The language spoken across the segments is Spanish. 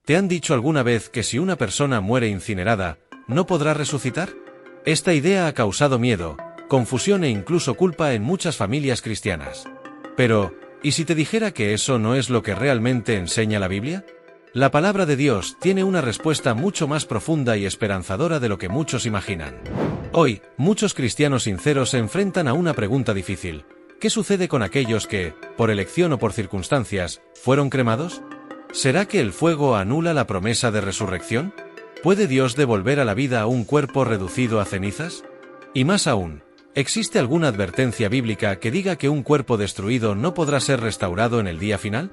¿Te han dicho alguna vez que si una persona muere incinerada, no podrá resucitar? Esta idea ha causado miedo, confusión e incluso culpa en muchas familias cristianas. Pero, ¿y si te dijera que eso no es lo que realmente enseña la Biblia? La palabra de Dios tiene una respuesta mucho más profunda y esperanzadora de lo que muchos imaginan. Hoy, muchos cristianos sinceros se enfrentan a una pregunta difícil. ¿Qué sucede con aquellos que, por elección o por circunstancias, fueron cremados? ¿Será que el fuego anula la promesa de resurrección? ¿Puede Dios devolver a la vida a un cuerpo reducido a cenizas? Y más aún, ¿existe alguna advertencia bíblica que diga que un cuerpo destruido no podrá ser restaurado en el día final?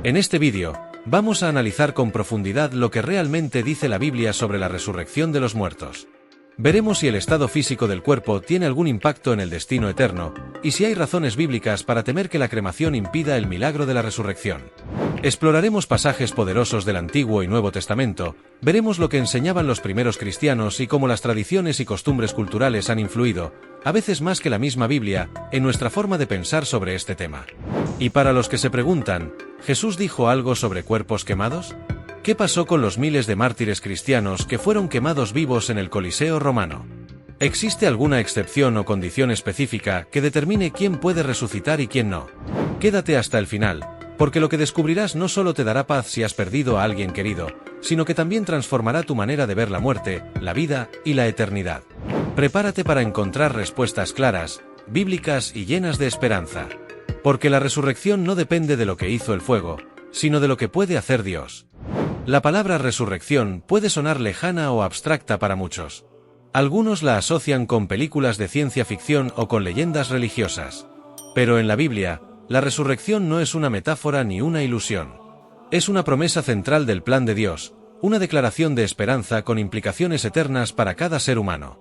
En este vídeo, vamos a analizar con profundidad lo que realmente dice la Biblia sobre la resurrección de los muertos. Veremos si el estado físico del cuerpo tiene algún impacto en el destino eterno, y si hay razones bíblicas para temer que la cremación impida el milagro de la resurrección. Exploraremos pasajes poderosos del Antiguo y Nuevo Testamento, veremos lo que enseñaban los primeros cristianos y cómo las tradiciones y costumbres culturales han influido, a veces más que la misma Biblia, en nuestra forma de pensar sobre este tema. Y para los que se preguntan, ¿Jesús dijo algo sobre cuerpos quemados? ¿Qué pasó con los miles de mártires cristianos que fueron quemados vivos en el Coliseo romano? ¿Existe alguna excepción o condición específica que determine quién puede resucitar y quién no? Quédate hasta el final, porque lo que descubrirás no solo te dará paz si has perdido a alguien querido, sino que también transformará tu manera de ver la muerte, la vida y la eternidad. Prepárate para encontrar respuestas claras, bíblicas y llenas de esperanza. Porque la resurrección no depende de lo que hizo el fuego, sino de lo que puede hacer Dios. La palabra resurrección puede sonar lejana o abstracta para muchos. Algunos la asocian con películas de ciencia ficción o con leyendas religiosas. Pero en la Biblia, la resurrección no es una metáfora ni una ilusión. Es una promesa central del plan de Dios, una declaración de esperanza con implicaciones eternas para cada ser humano.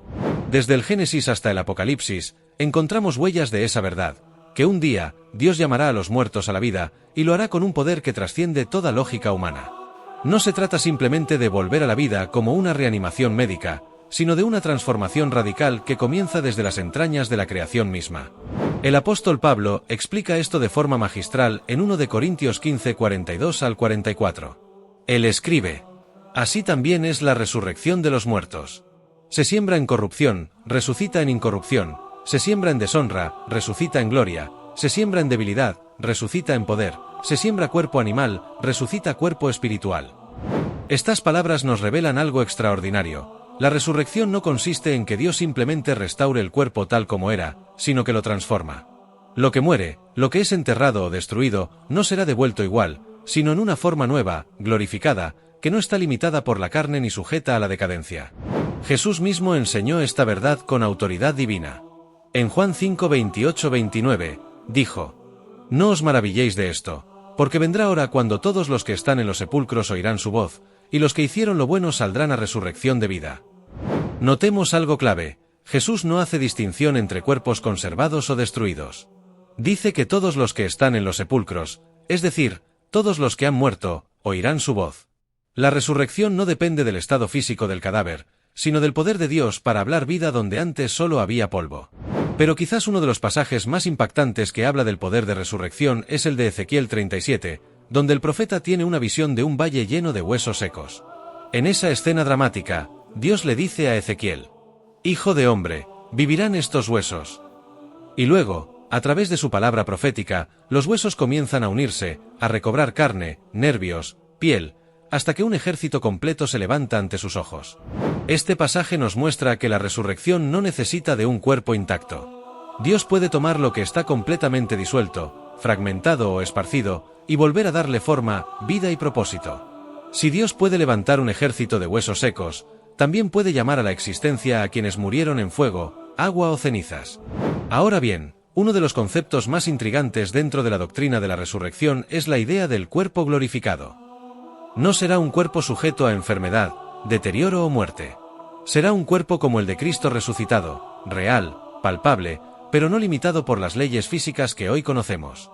Desde el Génesis hasta el Apocalipsis, encontramos huellas de esa verdad, que un día, Dios llamará a los muertos a la vida, y lo hará con un poder que trasciende toda lógica humana. No se trata simplemente de volver a la vida como una reanimación médica, sino de una transformación radical que comienza desde las entrañas de la creación misma. El apóstol Pablo explica esto de forma magistral en 1 de Corintios 15, 42 al 44. Él escribe: «Así también es la resurrección de los muertos. Se siembra en corrupción, resucita en incorrupción, se siembra en deshonra, resucita en gloria, se siembra en debilidad, resucita en poder, se siembra cuerpo animal, resucita cuerpo espiritual». Estas palabras nos revelan algo extraordinario. La resurrección no consiste en que Dios simplemente restaure el cuerpo tal como era, sino que lo transforma. Lo que muere, lo que es enterrado o destruido, no será devuelto igual, sino en una forma nueva, glorificada, que no está limitada por la carne ni sujeta a la decadencia. Jesús mismo enseñó esta verdad con autoridad divina. En Juan 5, 28-29, dijo: «No os maravilléis de esto, porque vendrá hora cuando todos los que están en los sepulcros oirán su voz, y los que hicieron lo bueno saldrán a resurrección de vida». Notemos algo clave: Jesús no hace distinción entre cuerpos conservados o destruidos. Dice que todos los que están en los sepulcros, es decir, todos los que han muerto, oirán su voz. La resurrección no depende del estado físico del cadáver, sino del poder de Dios para hablar vida donde antes solo había polvo. Pero quizás uno de los pasajes más impactantes que habla del poder de resurrección es el de Ezequiel 37, donde el profeta tiene una visión de un valle lleno de huesos secos. En esa escena dramática, Dios le dice a Ezequiel: «Hijo de hombre, ¿vivirán estos huesos?». Y luego, a través de su palabra profética, los huesos comienzan a unirse, a recobrar carne, nervios, piel, hasta que un ejército completo se levanta ante sus ojos. Este pasaje nos muestra que la resurrección no necesita de un cuerpo intacto. Dios puede tomar lo que está completamente disuelto, fragmentado o esparcido, y volver a darle forma, vida y propósito. Si Dios puede levantar un ejército de huesos secos, también puede llamar a la existencia a quienes murieron en fuego, agua o cenizas. Ahora bien, uno de los conceptos más intrigantes dentro de la doctrina de la resurrección es la idea del cuerpo glorificado. No será un cuerpo sujeto a enfermedad, deterioro o muerte. Será un cuerpo como el de Cristo resucitado, real, palpable, pero no limitado por las leyes físicas que hoy conocemos.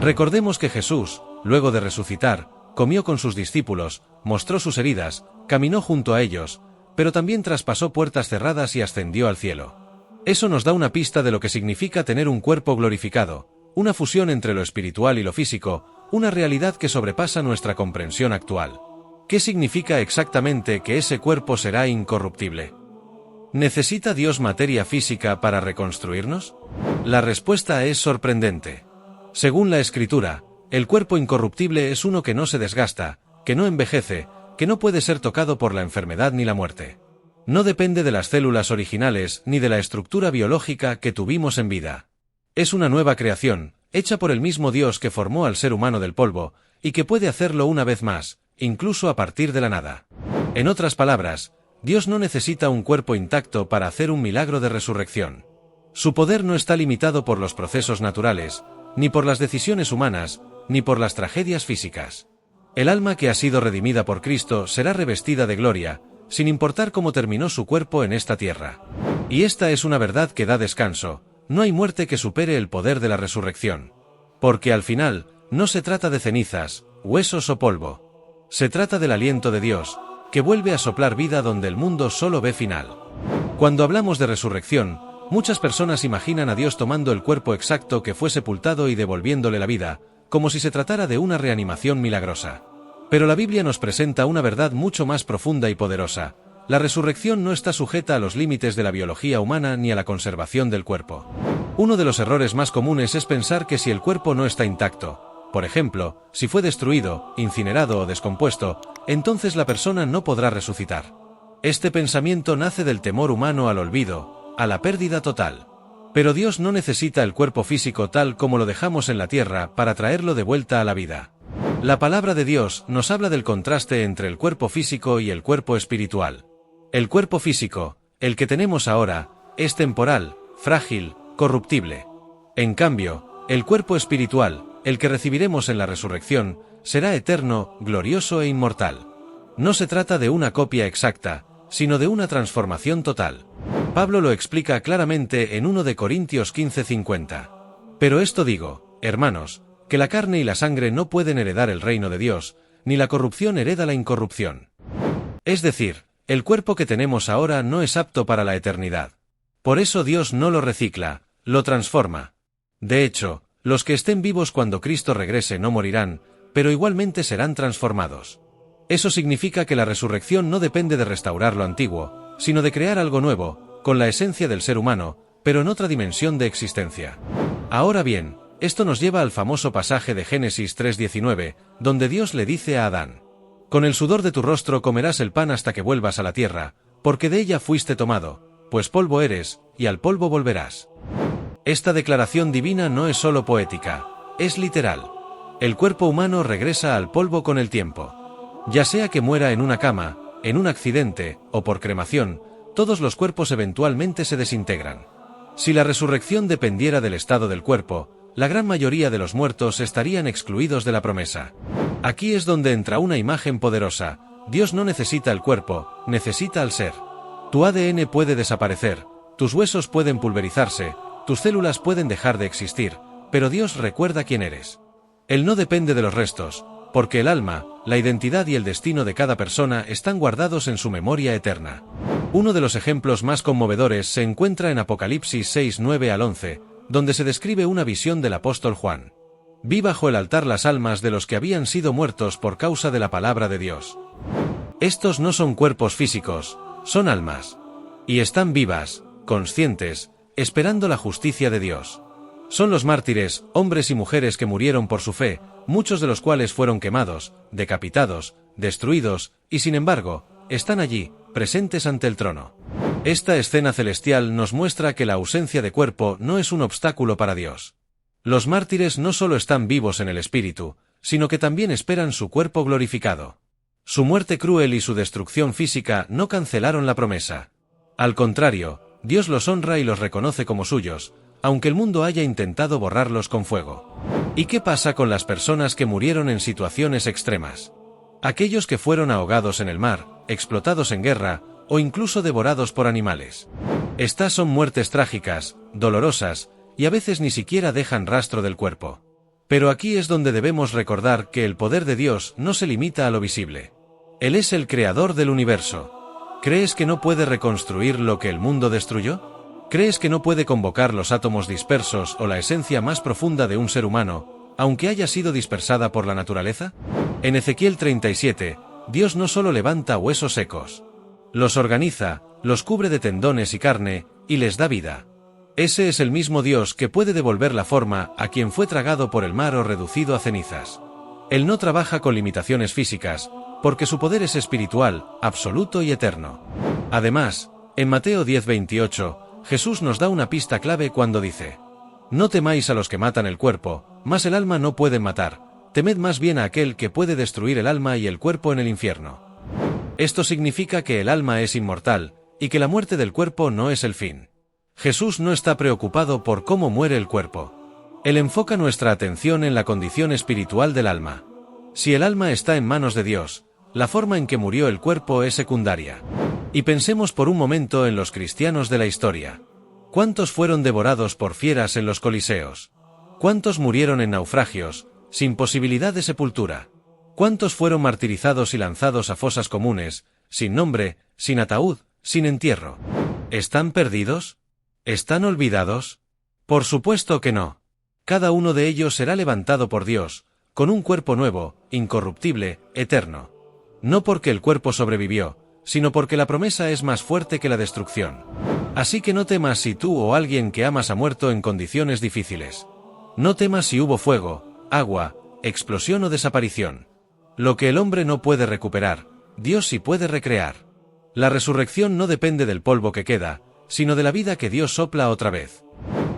Recordemos que Jesús, luego de resucitar, comió con sus discípulos, mostró sus heridas, caminó junto a ellos, pero también traspasó puertas cerradas y ascendió al cielo. Eso nos da una pista de lo que significa tener un cuerpo glorificado, una fusión entre lo espiritual y lo físico, una realidad que sobrepasa nuestra comprensión actual. ¿Qué significa exactamente que ese cuerpo será incorruptible? ¿Necesita Dios materia física para reconstruirnos? La respuesta es sorprendente. Según la Escritura, el cuerpo incorruptible es uno que no se desgasta, que no envejece, que no puede ser tocado por la enfermedad ni la muerte. No depende de las células originales ni de la estructura biológica que tuvimos en vida. Es una nueva creación, hecha por el mismo Dios que formó al ser humano del polvo, y que puede hacerlo una vez más, incluso a partir de la nada. En otras palabras, Dios no necesita un cuerpo intacto para hacer un milagro de resurrección. Su poder no está limitado por los procesos naturales, ni por las decisiones humanas, ni por las tragedias físicas. El alma que ha sido redimida por Cristo será revestida de gloria, sin importar cómo terminó su cuerpo en esta tierra. Y esta es una verdad que da descanso: no hay muerte que supere el poder de la resurrección. Porque al final, no se trata de cenizas, huesos o polvo. Se trata del aliento de Dios, que vuelve a soplar vida donde el mundo solo ve final. Cuando hablamos de resurrección, muchas personas imaginan a Dios tomando el cuerpo exacto que fue sepultado y devolviéndole la vida, como si se tratara de una reanimación milagrosa. Pero la Biblia nos presenta una verdad mucho más profunda y poderosa: la resurrección no está sujeta a los límites de la biología humana ni a la conservación del cuerpo. Uno de los errores más comunes es pensar que si el cuerpo no está intacto, por ejemplo, si fue destruido, incinerado o descompuesto, entonces la persona no podrá resucitar. Este pensamiento nace del temor humano al olvido, a la pérdida total. Pero Dios no necesita el cuerpo físico tal como lo dejamos en la tierra para traerlo de vuelta a la vida. La palabra de Dios nos habla del contraste entre el cuerpo físico y el cuerpo espiritual. El cuerpo físico, el que tenemos ahora, es temporal, frágil, corruptible. En cambio, el cuerpo espiritual, el que recibiremos en la resurrección, será eterno, glorioso e inmortal. No se trata de una copia exacta, sino de una transformación total. Pablo lo explica claramente en 1 Corintios 15:50. Pero esto digo, hermanos, que la carne y la sangre no pueden heredar el reino de Dios, ni la corrupción hereda la incorrupción. Es decir, el cuerpo que tenemos ahora no es apto para la eternidad. Por eso Dios no lo recicla, lo transforma. De hecho, los que estén vivos cuando Cristo regrese no morirán, pero igualmente serán transformados. Eso significa que la resurrección no depende de restaurar lo antiguo, sino de crear algo nuevo, con la esencia del ser humano, pero en otra dimensión de existencia. Ahora bien, esto nos lleva al famoso pasaje de Génesis 3:19, donde Dios le dice a Adán: «Con el sudor de tu rostro comerás el pan hasta que vuelvas a la tierra, porque de ella fuiste tomado, pues polvo eres, y al polvo volverás». Esta declaración divina no es solo poética, es literal. El cuerpo humano regresa al polvo con el tiempo. Ya sea que muera en una cama, en un accidente, o por cremación, todos los cuerpos eventualmente se desintegran. Si la resurrección dependiera del estado del cuerpo, la gran mayoría de los muertos estarían excluidos de la promesa. Aquí es donde entra una imagen poderosa: Dios no necesita el cuerpo, necesita al ser. Tu ADN puede desaparecer, tus huesos pueden pulverizarse, tus células pueden dejar de existir, pero Dios recuerda quién eres. Él no depende de los restos, porque el alma, la identidad y el destino de cada persona están guardados en su memoria eterna. Uno de los ejemplos más conmovedores se encuentra en Apocalipsis 6:9 al 11, donde se describe una visión del apóstol Juan. Vi bajo el altar las almas de los que habían sido muertos por causa de la palabra de Dios. Estos no son cuerpos físicos, son almas. Y están vivas, conscientes, esperando la justicia de Dios. Son los mártires, hombres y mujeres que murieron por su fe, muchos de los cuales fueron quemados, decapitados, destruidos, y sin embargo, están allí, presentes ante el trono. Esta escena celestial nos muestra que la ausencia de cuerpo no es un obstáculo para Dios. Los mártires no solo están vivos en el espíritu, sino que también esperan su cuerpo glorificado. Su muerte cruel y su destrucción física no cancelaron la promesa. Al contrario, Dios los honra y los reconoce como suyos, aunque el mundo haya intentado borrarlos con fuego. ¿Y qué pasa con las personas que murieron en situaciones extremas? Aquellos que fueron ahogados en el mar, explotados en guerra, o incluso devorados por animales. Estas son muertes trágicas, dolorosas, y a veces ni siquiera dejan rastro del cuerpo. Pero aquí es donde debemos recordar que el poder de Dios no se limita a lo visible. Él es el creador del universo. ¿Crees que no puede reconstruir lo que el mundo destruyó? ¿Crees que no puede convocar los átomos dispersos o la esencia más profunda de un ser humano, aunque haya sido dispersada por la naturaleza? En Ezequiel 37, Dios no solo levanta huesos secos. Los organiza, los cubre de tendones y carne, y les da vida. Ese es el mismo Dios que puede devolver la forma a quien fue tragado por el mar o reducido a cenizas. Él no trabaja con limitaciones físicas, porque su poder es espiritual, absoluto y eterno. Además, en Mateo 10:28, Jesús nos da una pista clave cuando dice: «No temáis a los que matan el cuerpo, mas el alma no pueden matar, temed más bien a aquel que puede destruir el alma y el cuerpo en el infierno». Esto significa que el alma es inmortal, y que la muerte del cuerpo no es el fin. Jesús no está preocupado por cómo muere el cuerpo. Él enfoca nuestra atención en la condición espiritual del alma. Si el alma está en manos de Dios, la forma en que murió el cuerpo es secundaria. Y pensemos por un momento en los cristianos de la historia. ¿Cuántos fueron devorados por fieras en los coliseos? ¿Cuántos murieron en naufragios, sin posibilidad de sepultura? ¿Cuántos fueron martirizados y lanzados a fosas comunes, sin nombre, sin ataúd, sin entierro? ¿Están perdidos? ¿Están olvidados? Por supuesto que no. Cada uno de ellos será levantado por Dios, con un cuerpo nuevo, incorruptible, eterno. No porque el cuerpo sobrevivió, sino porque la promesa es más fuerte que la destrucción. Así que no temas si tú o alguien que amas ha muerto en condiciones difíciles. No temas si hubo fuego, agua, explosión o desaparición. Lo que el hombre no puede recuperar, Dios sí puede recrear. La resurrección no depende del polvo que queda, sino de la vida que Dios sopla otra vez.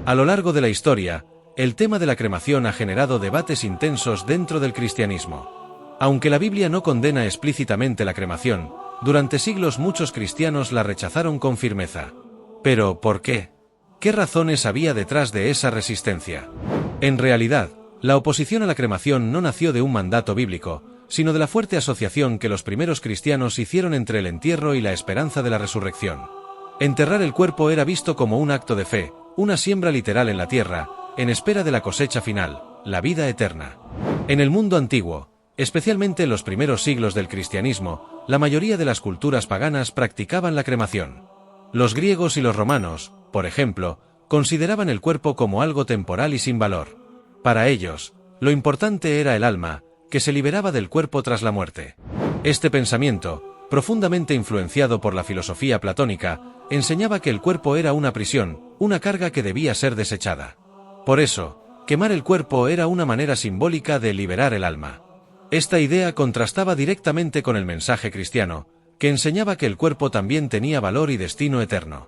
A lo largo de la historia, el tema de la cremación ha generado debates intensos dentro del cristianismo. Aunque la Biblia no condena explícitamente la cremación, durante siglos muchos cristianos la rechazaron con firmeza. Pero, ¿por qué? ¿Qué razones había detrás de esa resistencia? En realidad, la oposición a la cremación no nació de un mandato bíblico, sino de la fuerte asociación que los primeros cristianos hicieron entre el entierro y la esperanza de la resurrección. Enterrar el cuerpo era visto como un acto de fe, una siembra literal en la tierra, en espera de la cosecha final, la vida eterna. En el mundo antiguo, especialmente en los primeros siglos del cristianismo, la mayoría de las culturas paganas practicaban la cremación. Los griegos y los romanos, por ejemplo, consideraban el cuerpo como algo temporal y sin valor. Para ellos, lo importante era el alma, que se liberaba del cuerpo tras la muerte. Este pensamiento, profundamente influenciado por la filosofía platónica, enseñaba que el cuerpo era una prisión, una carga que debía ser desechada. Por eso, quemar el cuerpo era una manera simbólica de liberar el alma. Esta idea contrastaba directamente con el mensaje cristiano, que enseñaba que el cuerpo también tenía valor y destino eterno.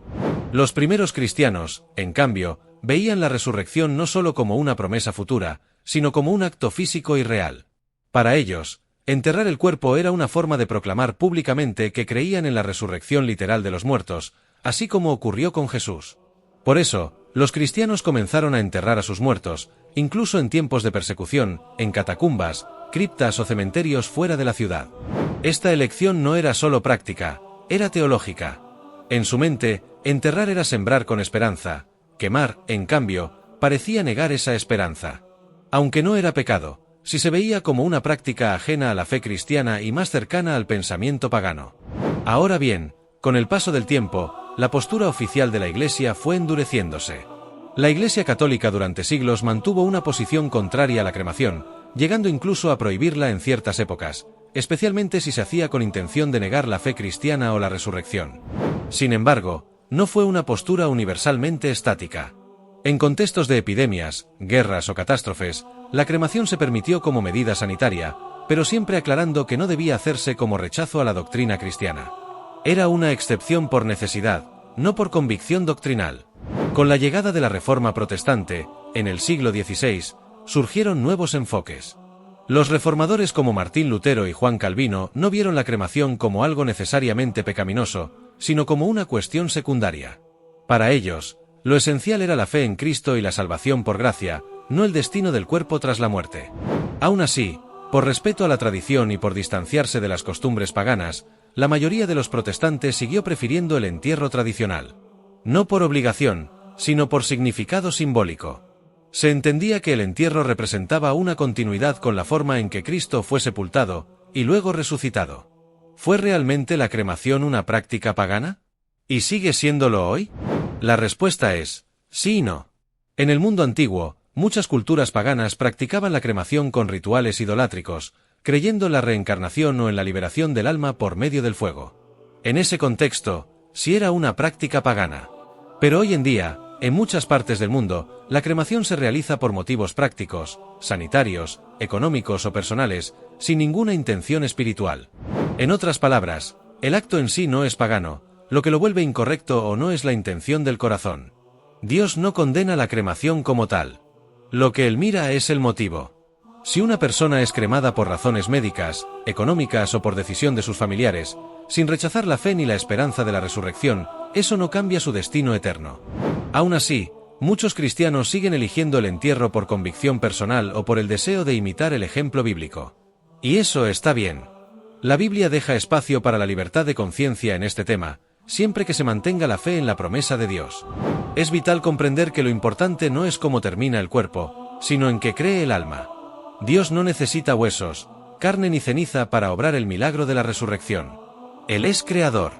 Los primeros cristianos, en cambio, veían la resurrección no solo como una promesa futura, sino como un acto físico y real. Para ellos, enterrar el cuerpo era una forma de proclamar públicamente que creían en la resurrección literal de los muertos, así como ocurrió con Jesús. Por eso, los cristianos comenzaron a enterrar a sus muertos, incluso en tiempos de persecución, en catacumbas, criptas o cementerios fuera de la ciudad. Esta elección no era solo práctica, era teológica. En su mente, enterrar era sembrar con esperanza, quemar, en cambio, parecía negar esa esperanza. Aunque no era pecado, si se veía como una práctica ajena a la fe cristiana y más cercana al pensamiento pagano. Ahora bien, con el paso del tiempo, la postura oficial de la Iglesia fue endureciéndose. La Iglesia católica durante siglos mantuvo una posición contraria a la cremación, llegando incluso a prohibirla en ciertas épocas, especialmente si se hacía con intención de negar la fe cristiana o la resurrección. Sin embargo, no fue una postura universalmente estática. En contextos de epidemias, guerras o catástrofes, la cremación se permitió como medida sanitaria, pero siempre aclarando que no debía hacerse como rechazo a la doctrina cristiana. Era una excepción por necesidad, no por convicción doctrinal. Con la llegada de la Reforma Protestante, en el siglo XVI, surgieron nuevos enfoques. Los reformadores como Martín Lutero y Juan Calvino no vieron la cremación como algo necesariamente pecaminoso, sino como una cuestión secundaria. Para ellos, lo esencial era la fe en Cristo y la salvación por gracia, no el destino del cuerpo tras la muerte. Aún así, por respeto a la tradición y por distanciarse de las costumbres paganas, la mayoría de los protestantes siguió prefiriendo el entierro tradicional. No por obligación, sino por significado simbólico. Se entendía que el entierro representaba una continuidad con la forma en que Cristo fue sepultado, y luego resucitado. ¿Fue realmente la cremación una práctica pagana? ¿Y sigue siéndolo hoy? La respuesta es, sí y no. En el mundo antiguo, muchas culturas paganas practicaban la cremación con rituales idolátricos, creyendo en la reencarnación o en la liberación del alma por medio del fuego. En ese contexto, sí era una práctica pagana. Pero hoy en día, en muchas partes del mundo, la cremación se realiza por motivos prácticos, sanitarios, económicos o personales, sin ninguna intención espiritual. En otras palabras, el acto en sí no es pagano, lo que lo vuelve incorrecto o no es la intención del corazón. Dios no condena la cremación como tal. Lo que Él mira es el motivo. Si una persona es cremada por razones médicas, económicas o por decisión de sus familiares, sin rechazar la fe ni la esperanza de la resurrección, eso no cambia su destino eterno. Aún así, muchos cristianos siguen eligiendo el entierro por convicción personal o por el deseo de imitar el ejemplo bíblico. Y eso está bien. La Biblia deja espacio para la libertad de conciencia en este tema, siempre que se mantenga la fe en la promesa de Dios. Es vital comprender que lo importante no es cómo termina el cuerpo, sino en qué cree el alma. Dios no necesita huesos, carne ni ceniza para obrar el milagro de la resurrección. Él es creador.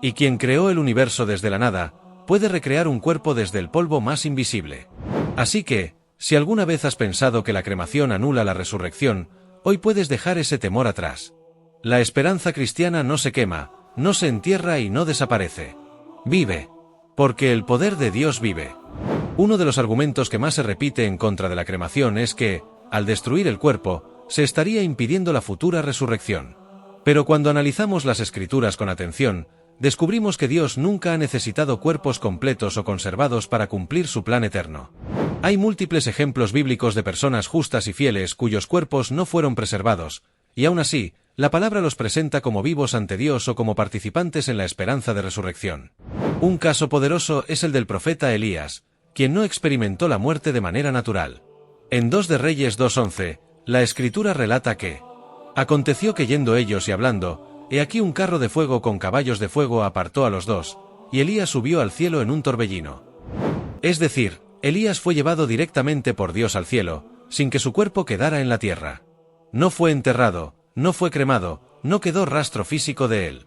Y quien creó el universo desde la nada, puede recrear un cuerpo desde el polvo más invisible. Así que, si alguna vez has pensado que la cremación anula la resurrección, hoy puedes dejar ese temor atrás. La esperanza cristiana no se quema, no se entierra y no desaparece. Vive. Porque el poder de Dios vive. Uno de los argumentos que más se repite en contra de la cremación es que, al destruir el cuerpo, se estaría impidiendo la futura resurrección. Pero cuando analizamos las Escrituras con atención, descubrimos que Dios nunca ha necesitado cuerpos completos o conservados para cumplir su plan eterno. Hay múltiples ejemplos bíblicos de personas justas y fieles cuyos cuerpos no fueron preservados, y aún así, la palabra los presenta como vivos ante Dios o como participantes en la esperanza de resurrección. Un caso poderoso es el del profeta Elías, quien no experimentó la muerte de manera natural. En 2 de Reyes 2:11, la Escritura relata que aconteció que yendo ellos y hablando, he aquí un carro de fuego con caballos de fuego apartó a los dos, y Elías subió al cielo en un torbellino. Es decir, Elías fue llevado directamente por Dios al cielo, sin que su cuerpo quedara en la tierra. No fue enterrado, no fue cremado, no quedó rastro físico de él.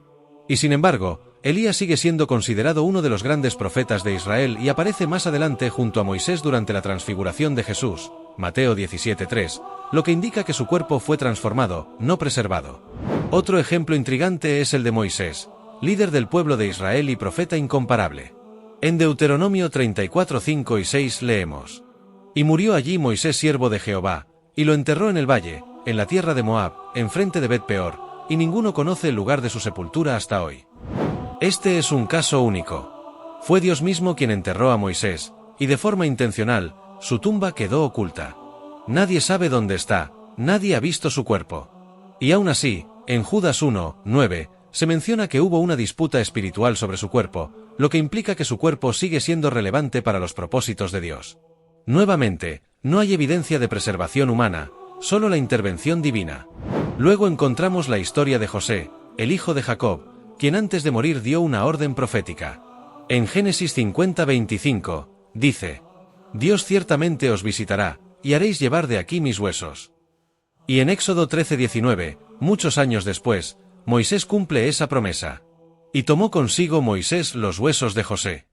Y sin embargo, Elías sigue siendo considerado uno de los grandes profetas de Israel y aparece más adelante junto a Moisés durante la transfiguración de Jesús, Mateo 17:3, lo que indica que su cuerpo fue transformado, no preservado. Otro ejemplo intrigante es el de Moisés, líder del pueblo de Israel y profeta incomparable. En Deuteronomio 34:5 y 6 leemos: Y murió allí Moisés siervo de Jehová, y lo enterró en el valle, en la tierra de Moab, enfrente de Bet-peor, y ninguno conoce el lugar de su sepultura hasta hoy. Este es un caso único. Fue Dios mismo quien enterró a Moisés, y de forma intencional, su tumba quedó oculta. Nadie sabe dónde está, nadie ha visto su cuerpo. Y aún así, en Judas 1:9, se menciona que hubo una disputa espiritual sobre su cuerpo, lo que implica que su cuerpo sigue siendo relevante para los propósitos de Dios. Nuevamente, no hay evidencia de preservación humana, solo la intervención divina. Luego encontramos la historia de José, el hijo de Jacob, quien antes de morir dio una orden profética. En Génesis 50:25, dice: Dios ciertamente os visitará, y haréis llevar de aquí mis huesos. Y en Éxodo 13:19, muchos años después, Moisés cumple esa promesa. Y tomó consigo Moisés los huesos de José.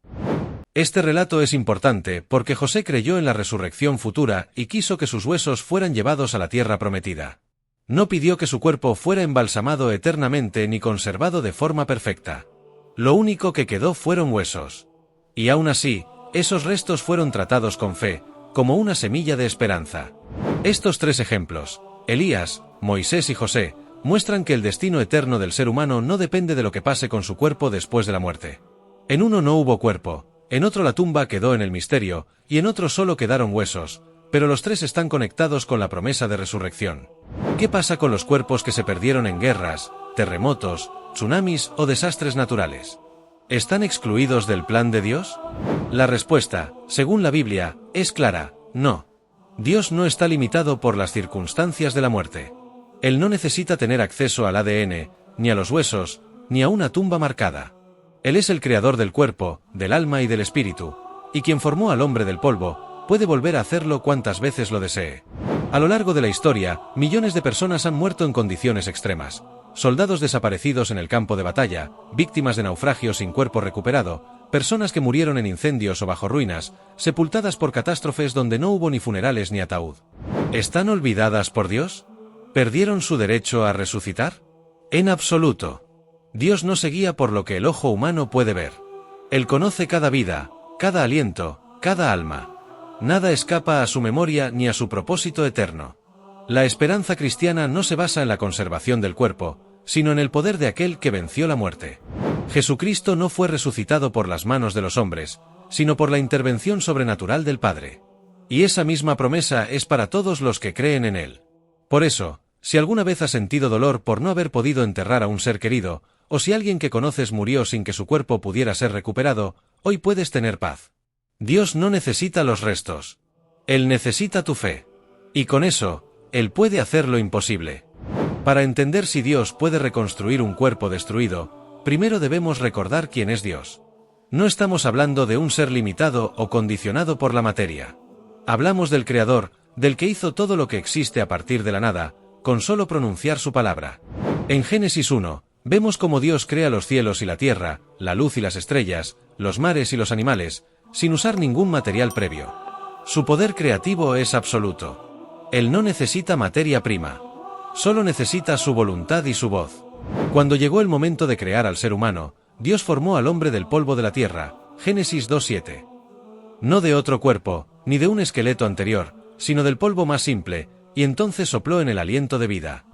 Este relato es importante porque José creyó en la resurrección futura y quiso que sus huesos fueran llevados a la tierra prometida. No pidió que su cuerpo fuera embalsamado eternamente ni conservado de forma perfecta. Lo único que quedó fueron huesos. Y aún así, esos restos fueron tratados con fe, como una semilla de esperanza. Estos tres ejemplos, Elías, Moisés y José, muestran que el destino eterno del ser humano no depende de lo que pase con su cuerpo después de la muerte. En uno no hubo cuerpo, en otro la tumba quedó en el misterio, y en otro solo quedaron huesos, pero los tres están conectados con la promesa de resurrección. ¿Qué pasa con los cuerpos que se perdieron en guerras, terremotos, tsunamis o desastres naturales? ¿Están excluidos del plan de Dios? La respuesta, según la Biblia, es clara: no. Dios no está limitado por las circunstancias de la muerte. Él no necesita tener acceso al ADN, ni a los huesos, ni a una tumba marcada. Él es el creador del cuerpo, del alma y del espíritu, y quien formó al hombre del polvo, puede volver a hacerlo cuantas veces lo desee. A lo largo de la historia, millones de personas han muerto en condiciones extremas. Soldados desaparecidos en el campo de batalla, víctimas de naufragios sin cuerpo recuperado, personas que murieron en incendios o bajo ruinas, sepultadas por catástrofes donde no hubo ni funerales ni ataúd. ¿Están olvidadas por Dios? ¿Perdieron su derecho a resucitar? En absoluto. Dios no se guía por lo que el ojo humano puede ver. Él conoce cada vida, cada aliento, cada alma. Nada escapa a su memoria ni a su propósito eterno. La esperanza cristiana no se basa en la conservación del cuerpo, sino en el poder de aquel que venció la muerte. Jesucristo no fue resucitado por las manos de los hombres, sino por la intervención sobrenatural del Padre. Y esa misma promesa es para todos los que creen en Él. Por eso, si alguna vez has sentido dolor por no haber podido enterrar a un ser querido, o si alguien que conoces murió sin que su cuerpo pudiera ser recuperado, hoy puedes tener paz. Dios no necesita los restos. Él necesita tu fe. Y con eso, Él puede hacer lo imposible. Para entender si Dios puede reconstruir un cuerpo destruido, primero debemos recordar quién es Dios. No estamos hablando de un ser limitado o condicionado por la materia. Hablamos del Creador, del que hizo todo lo que existe a partir de la nada, con solo pronunciar su palabra. En Génesis 1, vemos cómo Dios crea los cielos y la tierra, la luz y las estrellas, los mares y los animales, sin usar ningún material previo. Su poder creativo es absoluto. Él no necesita materia prima. Solo necesita su voluntad y su voz. Cuando llegó el momento de crear al ser humano, Dios formó al hombre del polvo de la tierra, Génesis 2:7. No de otro cuerpo, ni de un esqueleto anterior, sino del polvo más simple, y entonces sopló en el aliento de vida.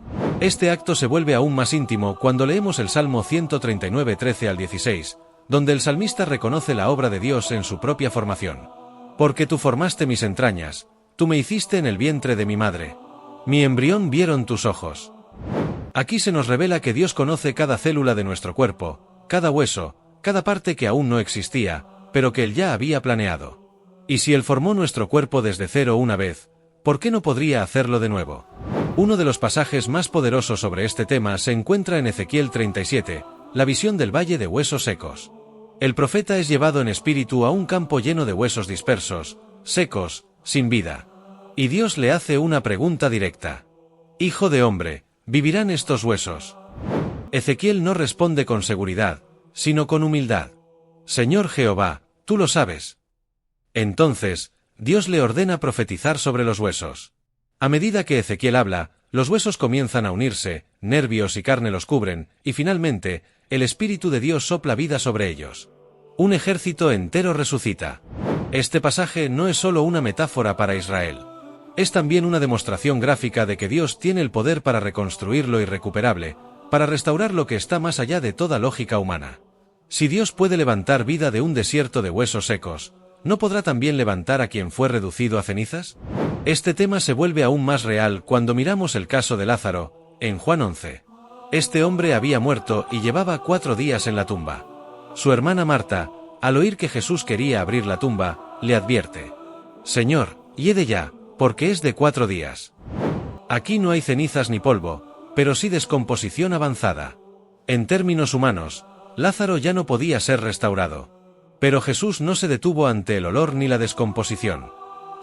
Este acto se vuelve aún más íntimo cuando leemos el Salmo 139, 13 al 16, donde el salmista reconoce la obra de Dios en su propia formación. Porque tú formaste mis entrañas, tú me hiciste en el vientre de mi madre. Mi embrión vieron tus ojos. Aquí se nos revela que Dios conoce cada célula de nuestro cuerpo, cada hueso, cada parte que aún no existía, pero que Él ya había planeado. Y si Él formó nuestro cuerpo desde cero una vez, ¿por qué no podría hacerlo de nuevo? Uno de los pasajes más poderosos sobre este tema se encuentra en Ezequiel 37, la visión del valle de huesos secos. El profeta es llevado en espíritu a un campo lleno de huesos dispersos, secos, sin vida. Y Dios le hace una pregunta directa. Hijo de hombre, ¿vivirán estos huesos? Ezequiel no responde con seguridad, sino con humildad. Señor Jehová, tú lo sabes. Entonces, Dios le ordena profetizar sobre los huesos. A medida que Ezequiel habla, los huesos comienzan a unirse, nervios y carne los cubren, y finalmente, el Espíritu de Dios sopla vida sobre ellos. Un ejército entero resucita. Este pasaje no es solo una metáfora para Israel. Es también una demostración gráfica de que Dios tiene el poder para reconstruir lo irrecuperable, para restaurar lo que está más allá de toda lógica humana. Si Dios puede levantar vida de un desierto de huesos secos, ¿no podrá también levantar a quien fue reducido a cenizas? Este tema se vuelve aún más real cuando miramos el caso de Lázaro, en Juan 11. Este hombre había muerto y llevaba 4 días en la tumba. Su hermana Marta, al oír que Jesús quería abrir la tumba, le advierte: Señor, hiede ya, porque es de 4 días. Aquí no hay cenizas ni polvo, pero sí descomposición avanzada. En términos humanos, Lázaro ya no podía ser restaurado. Pero Jesús no se detuvo ante el olor ni la descomposición.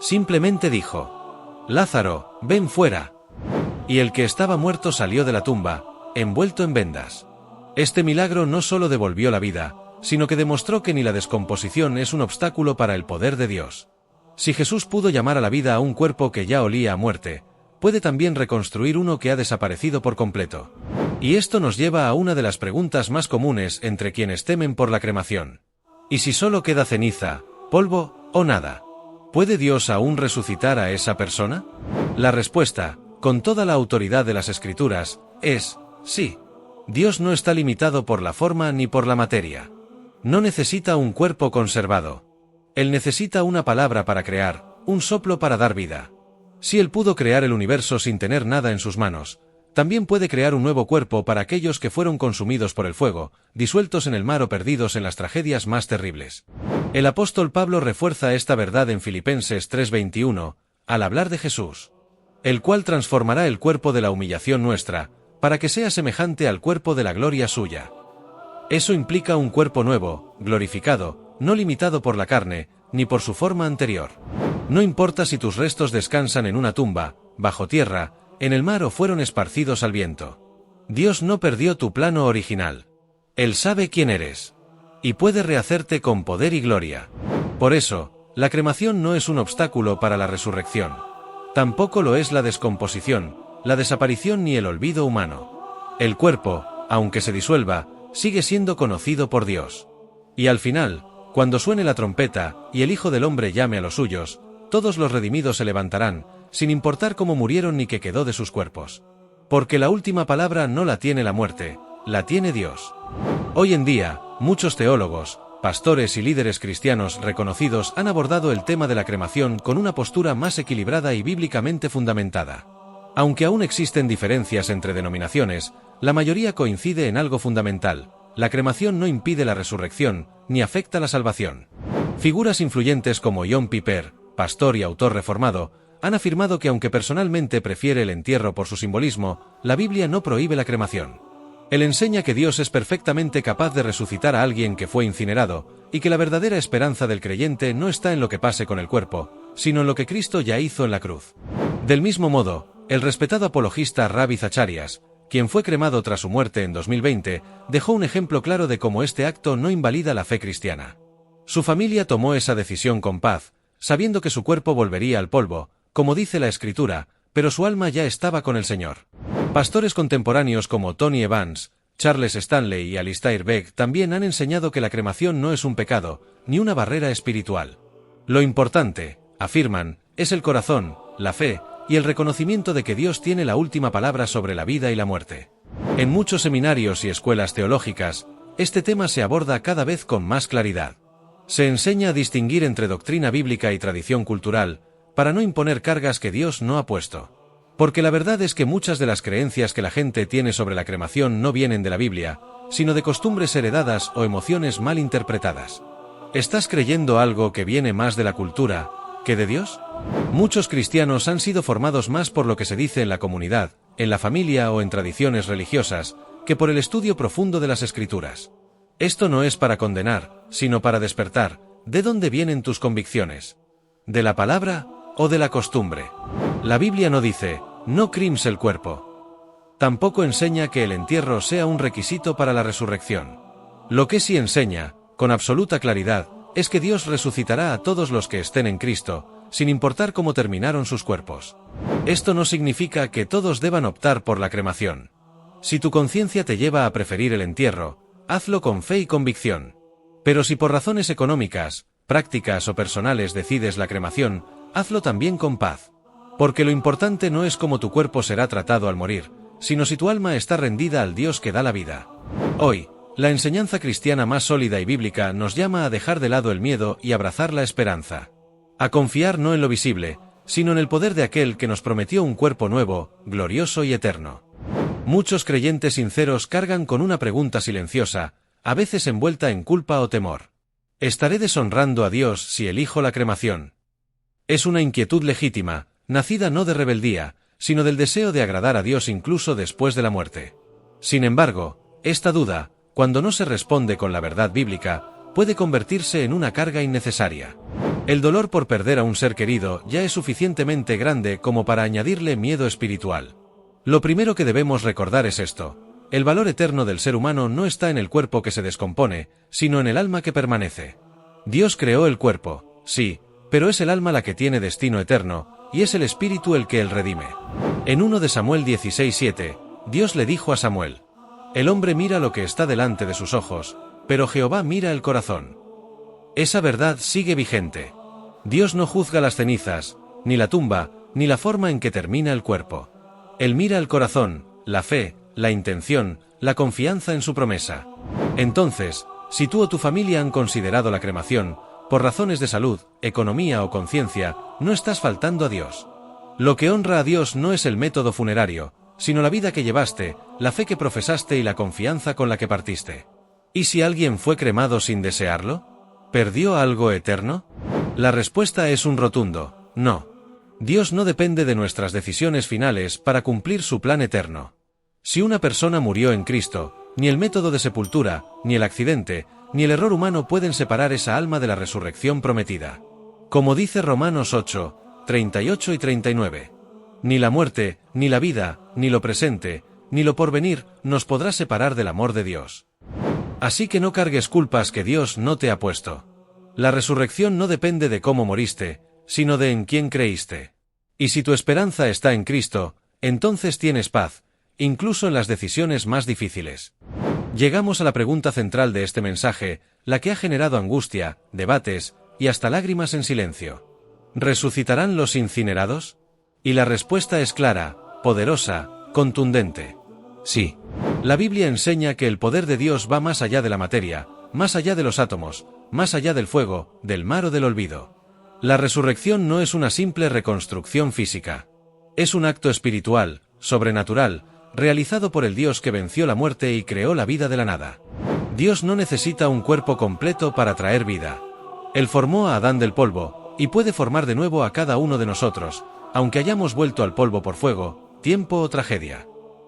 Simplemente dijo: Lázaro, ven fuera. Y el que estaba muerto salió de la tumba, envuelto en vendas. Este milagro no solo devolvió la vida, sino que demostró que ni la descomposición es un obstáculo para el poder de Dios. Si Jesús pudo llamar a la vida a un cuerpo que ya olía a muerte, puede también reconstruir uno que ha desaparecido por completo. Y esto nos lleva a una de las preguntas más comunes entre quienes temen por la cremación. ¿Y si solo queda ceniza, polvo o nada? ¿Puede Dios aún resucitar a esa persona? La respuesta, con toda la autoridad de las Escrituras, es sí. Dios no está limitado por la forma ni por la materia. No necesita un cuerpo conservado. Él necesita una palabra para crear, un soplo para dar vida. Si Él pudo crear el universo sin tener nada en sus manos, también puede crear un nuevo cuerpo para aquellos que fueron consumidos por el fuego, disueltos en el mar o perdidos en las tragedias más terribles. El apóstol Pablo refuerza esta verdad en Filipenses 3:21, al hablar de Jesús, el cual transformará el cuerpo de la humillación nuestra, para que sea semejante al cuerpo de la gloria suya. Eso implica un cuerpo nuevo, glorificado, no limitado por la carne, ni por su forma anterior. No importa si tus restos descansan en una tumba, bajo tierra, en el mar o fueron esparcidos al viento. Dios no perdió tu plano original. Él sabe quién eres. Y puede rehacerte con poder y gloria. Por eso, la cremación no es un obstáculo para la resurrección. Tampoco lo es la descomposición, la desaparición ni el olvido humano. El cuerpo, aunque se disuelva, sigue siendo conocido por Dios. Y al final, cuando suene la trompeta, y el Hijo del Hombre llame a los suyos, todos los redimidos se levantarán, sin importar cómo murieron ni qué quedó de sus cuerpos. Porque la última palabra no la tiene la muerte, la tiene Dios. Hoy en día, muchos teólogos, pastores y líderes cristianos reconocidos han abordado el tema de la cremación con una postura más equilibrada y bíblicamente fundamentada. Aunque aún existen diferencias entre denominaciones, la mayoría coincide en algo fundamental: la cremación no impide la resurrección, ni afecta la salvación. Figuras influyentes como John Piper, pastor y autor reformado, han afirmado que aunque personalmente prefiere el entierro por su simbolismo, la Biblia no prohíbe la cremación. Él enseña que Dios es perfectamente capaz de resucitar a alguien que fue incinerado, y que la verdadera esperanza del creyente no está en lo que pase con el cuerpo, sino en lo que Cristo ya hizo en la cruz. Del mismo modo, el respetado apologista Ravi Zacharias, quien fue cremado tras su muerte en 2020, dejó un ejemplo claro de cómo este acto no invalida la fe cristiana. Su familia tomó esa decisión con paz, sabiendo que su cuerpo volvería al polvo, como dice la Escritura, pero su alma ya estaba con el Señor. Pastores contemporáneos como Tony Evans, Charles Stanley y Alistair Begg también han enseñado que la cremación no es un pecado, ni una barrera espiritual. Lo importante, afirman, es el corazón, la fe, y el reconocimiento de que Dios tiene la última palabra sobre la vida y la muerte. En muchos seminarios y escuelas teológicas, este tema se aborda cada vez con más claridad. Se enseña a distinguir entre doctrina bíblica y tradición cultural, para no imponer cargas que Dios no ha puesto. Porque la verdad es que muchas de las creencias que la gente tiene sobre la cremación no vienen de la Biblia, sino de costumbres heredadas o emociones mal interpretadas. ¿Estás creyendo algo que viene más de la cultura que de Dios? Muchos cristianos han sido formados más por lo que se dice en la comunidad, en la familia o en tradiciones religiosas, que por el estudio profundo de las Escrituras. Esto no es para condenar, sino para despertar. ¿De dónde vienen tus convicciones? ¿De la palabra o de la costumbre? La Biblia no dice, no cremes el cuerpo. Tampoco enseña que el entierro sea un requisito para la resurrección. Lo que sí enseña, con absoluta claridad, es que Dios resucitará a todos los que estén en Cristo, sin importar cómo terminaron sus cuerpos. Esto no significa que todos deban optar por la cremación. Si tu conciencia te lleva a preferir el entierro, hazlo con fe y convicción. Pero si por razones económicas, prácticas o personales decides la cremación, hazlo también con paz. Porque lo importante no es cómo tu cuerpo será tratado al morir, sino si tu alma está rendida al Dios que da la vida. Hoy, la enseñanza cristiana más sólida y bíblica nos llama a dejar de lado el miedo y abrazar la esperanza. A confiar no en lo visible, sino en el poder de aquel que nos prometió un cuerpo nuevo, glorioso y eterno. Muchos creyentes sinceros cargan con una pregunta silenciosa, a veces envuelta en culpa o temor. ¿Estaré deshonrando a Dios si elijo la cremación? Es una inquietud legítima, nacida no de rebeldía, sino del deseo de agradar a Dios incluso después de la muerte. Sin embargo, esta duda, cuando no se responde con la verdad bíblica, puede convertirse en una carga innecesaria. El dolor por perder a un ser querido ya es suficientemente grande como para añadirle miedo espiritual. Lo primero que debemos recordar es esto: el valor eterno del ser humano no está en el cuerpo que se descompone, sino en el alma que permanece. Dios creó el cuerpo, sí, pero es el alma la que tiene destino eterno, y es el espíritu el que él redime. En 1 de Samuel 16:7, Dios le dijo a Samuel: el hombre mira lo que está delante de sus ojos, pero Jehová mira el corazón. Esa verdad sigue vigente. Dios no juzga las cenizas, ni la tumba, ni la forma en que termina el cuerpo. Él mira el corazón, la fe, la intención, la confianza en su promesa. Entonces, si tú o tu familia han considerado la cremación, por razones de salud, economía o conciencia, no estás faltando a Dios. Lo que honra a Dios no es el método funerario, sino la vida que llevaste, la fe que profesaste y la confianza con la que partiste. ¿Y si alguien fue cremado sin desearlo? ¿Perdió algo eterno? La respuesta es un rotundo no. Dios no depende de nuestras decisiones finales para cumplir su plan eterno. Si una persona murió en Cristo, ni el método de sepultura, ni el accidente, ni el error humano pueden separar esa alma de la resurrección prometida. Como dice Romanos 8, 38 y 39. Ni la muerte, ni la vida, ni lo presente, ni lo porvenir, nos podrá separar del amor de Dios. Así que no cargues culpas que Dios no te ha puesto. La resurrección no depende de cómo moriste, sino de en quién creíste. Y si tu esperanza está en Cristo, entonces tienes paz, incluso en las decisiones más difíciles. Llegamos a la pregunta central de este mensaje, la que ha generado angustia, debates y hasta lágrimas en silencio. ¿Resucitarán los incinerados? Y la respuesta es clara, poderosa, contundente. Sí. La Biblia enseña que el poder de Dios va más allá de la materia, más allá de los átomos, más allá del fuego, del mar o del olvido. La resurrección no es una simple reconstrucción física. Es un acto espiritual, sobrenatural, realizado por el Dios que venció la muerte y creó la vida de la nada. Dios no necesita un cuerpo completo para traer vida. Él formó a Adán del polvo, y puede formar de nuevo a cada uno de nosotros, aunque hayamos vuelto al polvo por fuego, tiempo o tragedia.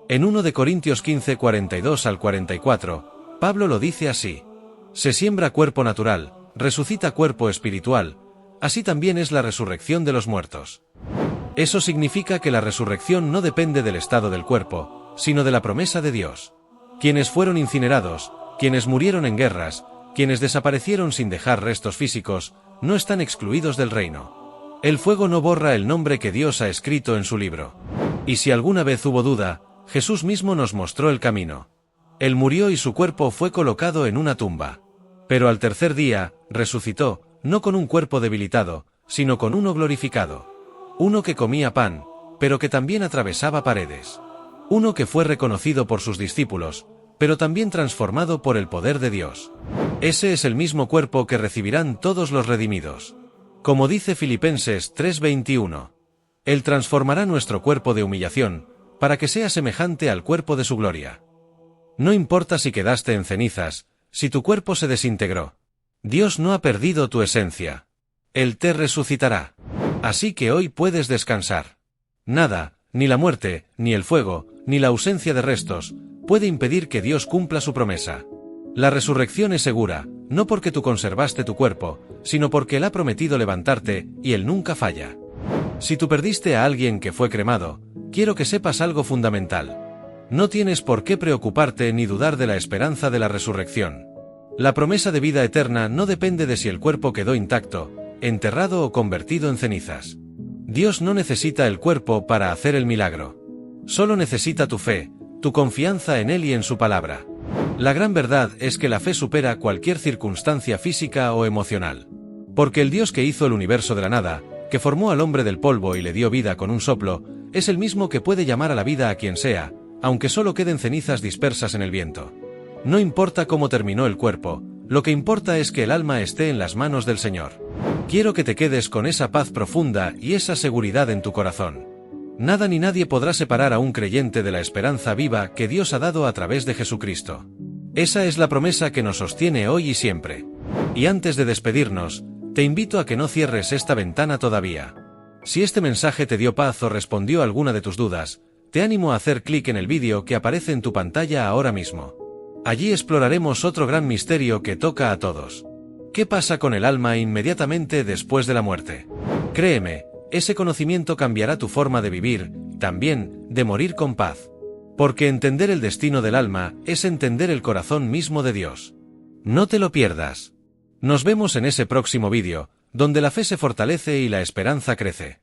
En 1 de Corintios 15, 42 al 44, Pablo lo dice así: se siembra cuerpo natural, resucita cuerpo espiritual, así también es la resurrección de los muertos. Eso significa que la resurrección no depende del estado del cuerpo, sino de la promesa de Dios. Quienes fueron incinerados, quienes murieron en guerras, quienes desaparecieron sin dejar restos físicos, no están excluidos del reino. El fuego no borra el nombre que Dios ha escrito en su libro. Y si alguna vez hubo duda, Jesús mismo nos mostró el camino. Él murió y su cuerpo fue colocado en una tumba. Pero al tercer día, resucitó, no con un cuerpo debilitado, sino con uno glorificado. Uno que comía pan, pero que también atravesaba paredes. Uno que fue reconocido por sus discípulos, pero también transformado por el poder de Dios. Ese es el mismo cuerpo que recibirán todos los redimidos. Como dice Filipenses 3:21, Él transformará nuestro cuerpo de humillación, para que sea semejante al cuerpo de su gloria. No importa si quedaste en cenizas, si tu cuerpo se desintegró. Dios no ha perdido tu esencia. Él te resucitará. Así que hoy puedes descansar. Nada, ni la muerte, ni el fuego, ni la ausencia de restos, puede impedir que Dios cumpla su promesa. La resurrección es segura, no porque tú conservaste tu cuerpo, sino porque Él ha prometido levantarte, y Él nunca falla. Si tú perdiste a alguien que fue cremado, quiero que sepas algo fundamental. No tienes por qué preocuparte ni dudar de la esperanza de la resurrección. La promesa de vida eterna no depende de si el cuerpo quedó intacto, enterrado o convertido en cenizas. Dios no necesita el cuerpo para hacer el milagro. Solo necesita tu fe, tu confianza en Él y en su palabra. La gran verdad es que la fe supera cualquier circunstancia física o emocional. Porque el Dios que hizo el universo de la nada, que formó al hombre del polvo y le dio vida con un soplo, es el mismo que puede llamar a la vida a quien sea, aunque solo queden cenizas dispersas en el viento. No importa cómo terminó el cuerpo, lo que importa es que el alma esté en las manos del Señor. Quiero que te quedes con esa paz profunda y esa seguridad en tu corazón. Nada ni nadie podrá separar a un creyente de la esperanza viva que Dios ha dado a través de Jesucristo. Esa es la promesa que nos sostiene hoy y siempre. Y antes de despedirnos, te invito a que no cierres esta ventana todavía. Si este mensaje te dio paz o respondió a alguna de tus dudas, te animo a hacer clic en el vídeo que aparece en tu pantalla ahora mismo. Allí exploraremos otro gran misterio que toca a todos. ¿Qué pasa con el alma inmediatamente después de la muerte? Créeme, ese conocimiento cambiará tu forma de vivir, también, de morir con paz. Porque entender el destino del alma es entender el corazón mismo de Dios. No te lo pierdas. Nos vemos en ese próximo vídeo, donde la fe se fortalece y la esperanza crece.